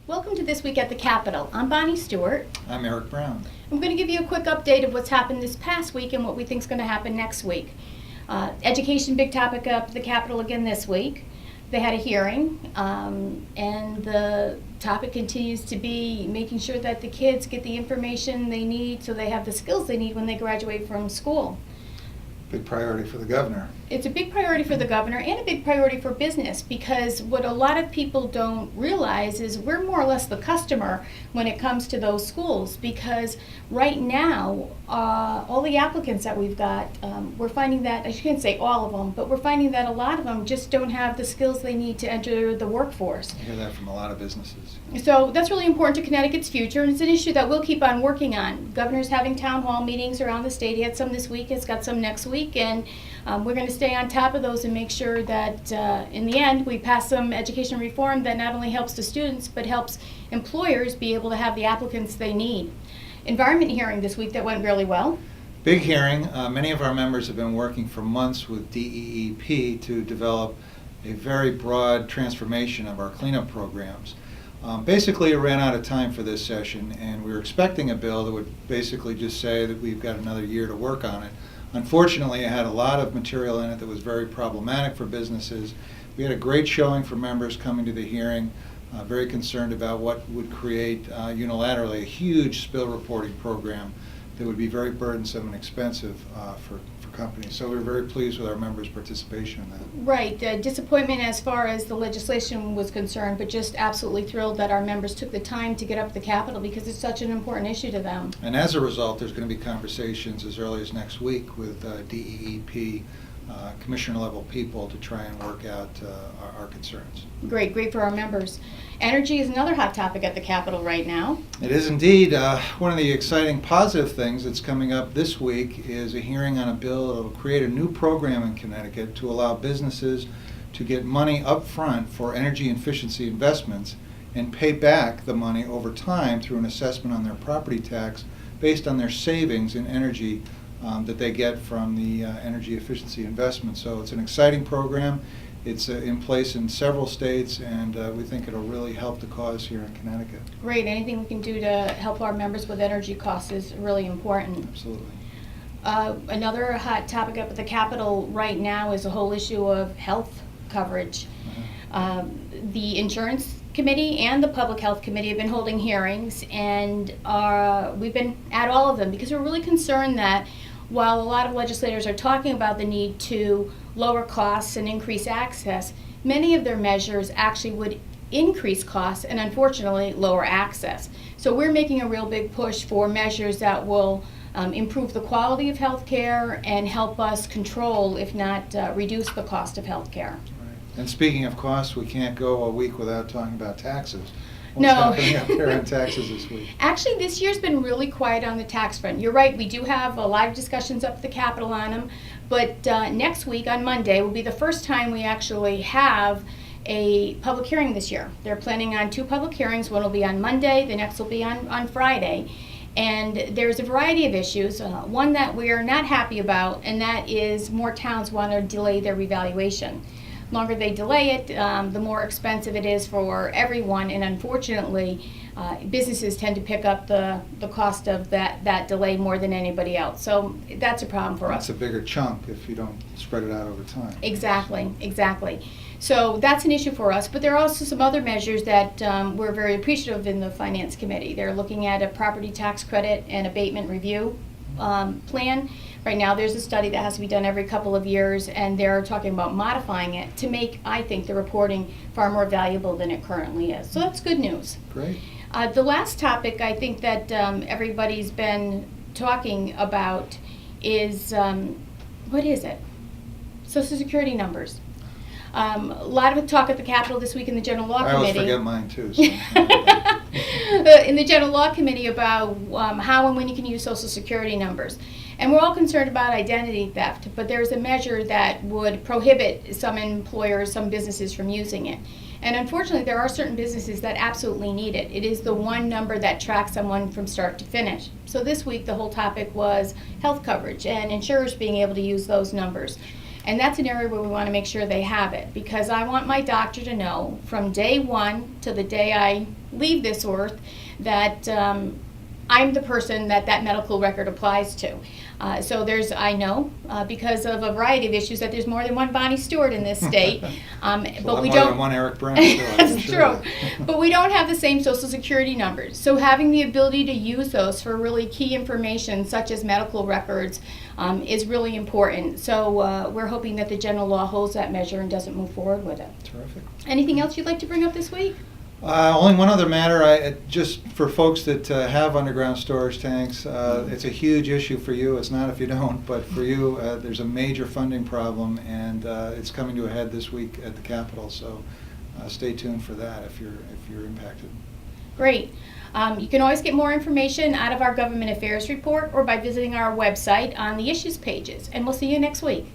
Welcome to This Week at the Capitol. I'm Bonnie Stewart. I'm Eric Brown. I'm going to give you a quick update of what's happened this past week and what we think is going to happen next week. Education, big topic up at the Capitol again this week. They had a hearing, and the topic continues to be making sure that the kids get the information they need so they have the skills they need when they graduate from school. Big priority for the governor. It's a big priority for the governor and a big priority for business, because what a lot of people don't realize is we're more or less the customer when it comes to those schools, because right now all the applicants that we've got, we're finding that, I shouldn't say all of them, but we're finding that a lot of them just don't have the skills they need to enter the workforce. I hear that from a lot of businesses. So that's really important to Connecticut's future, and it's an issue that we'll keep on working on. Governor's having town hall meetings around the state. He had some this week, he's got some next week, and we're going to stay on top of those and make sure that in the end we pass some education reform that not only helps the students but helps employers be able to have the applicants they need. Environment hearing this week that went really well. Big hearing. Many of our members have been working for months with DEEP to develop a very broad transformation of our cleanup programs. Basically, it ran out of time for this session, and we were expecting a bill that would basically just say that we've got another year to work on it. Unfortunately, it had a lot of material in it that was very problematic for businesses. We had a great showing for members coming to the hearing, very concerned about what would create unilaterally a huge spill reporting program that would be very burdensome and expensive for companies. So we were very pleased with our members' participation in that. Right. Disappointment as far as the legislation was concerned, but just absolutely thrilled that our members took the time to get up to the Capitol because it's such an important issue to them. And as a result, there's going to be conversations as early as next week with DEEP commissioner-level people to try and work out our concerns. Great for our members. Energy is another hot topic at the Capitol right now. It is indeed. One of the exciting positive things that's coming up this week is a hearing on a bill that will create a new program in Connecticut to allow businesses to get money up front for energy efficiency investments and pay back the money over time through an assessment on their property tax based on their savings in energy that they get from the energy efficiency investment. So it's an exciting program. It's in place in several states, and we think it'll really help the cause here in Connecticut. Great. Anything we can do to help our members with energy costs is really important. Absolutely. Another hot topic up at the Capitol right now is the whole issue of health coverage. The Insurance Committee and the Public Health Committee have been holding hearings, and we've been at all of them because we're really concerned that while a lot of legislators are talking about the need to lower costs and increase access, many of their measures actually would increase costs and unfortunately lower access. So we're making a real big push for measures that will improve the quality of health care and help us control, if not reduce the cost of health care. Right. And speaking of costs, we can't go a week without talking about taxes. No. What's happening up there on taxes this week? Actually, this year's been really quiet on the tax front. You're right, we do have a lot of discussions up at the Capitol on them, but next week on Monday will be the first time we actually have a public hearing this year. They're planning on 2 public hearings. One will be on Monday, the next will be on Friday. And there's a variety of issues. One that we are not happy about, and that is more towns want to delay their revaluation. Longer they delay it, the more expensive it is for everyone, and unfortunately, businesses tend to pick up the cost of that delay more than anybody else. So that's a problem for us. It's a bigger chunk if you don't spread it out over time. Exactly. So that's an issue for us, but there are also some other measures that we're very appreciative of in the Finance Committee. They're looking at a property tax credit and abatement review plan. Right now there's a study that has to be done every couple of years, and they're talking about modifying it to make, I think, the reporting far more valuable than it currently is. So that's good news. Great. The last topic I think that everybody's been talking about is, what is it? Social Security numbers. A lot of talk at the Capitol this week in the General Law Committee. I always forget mine too. So. In the General Law Committee about how and when you can use Social Security numbers. And we're all concerned about identity theft, but there's a measure that would prohibit some employers, some businesses from using it. And unfortunately, there are certain businesses that absolutely need it. It is the one number that tracks someone from start to finish. So this week, the whole topic was health coverage and insurers being able to use those numbers. And that's an area where we want to make sure they have it, because I want my doctor to know from day one to the day I leave this earth that I'm the person that that medical record applies to. So I know, because of a variety of issues, that there's more than one Bonnie Stewart in this state. But we don't. More than one Eric Brown. That's true. But we don't have the same Social Security numbers. So having the ability to use those for really key information, such as medical records, is really important. So we're hoping that the general law holds that measure and doesn't move forward with it. Terrific. Anything else you'd like to bring up this week? Only one other matter. Just for folks that have underground storage tanks, it's a huge issue for you. It's not if you don't, but for you, there's a major funding problem, and it's coming to a head this week at the Capitol. So stay tuned for that if you're impacted. Great. You can always get more information out of our Government Affairs report or by visiting our website on the issues pages. And we'll see you next week.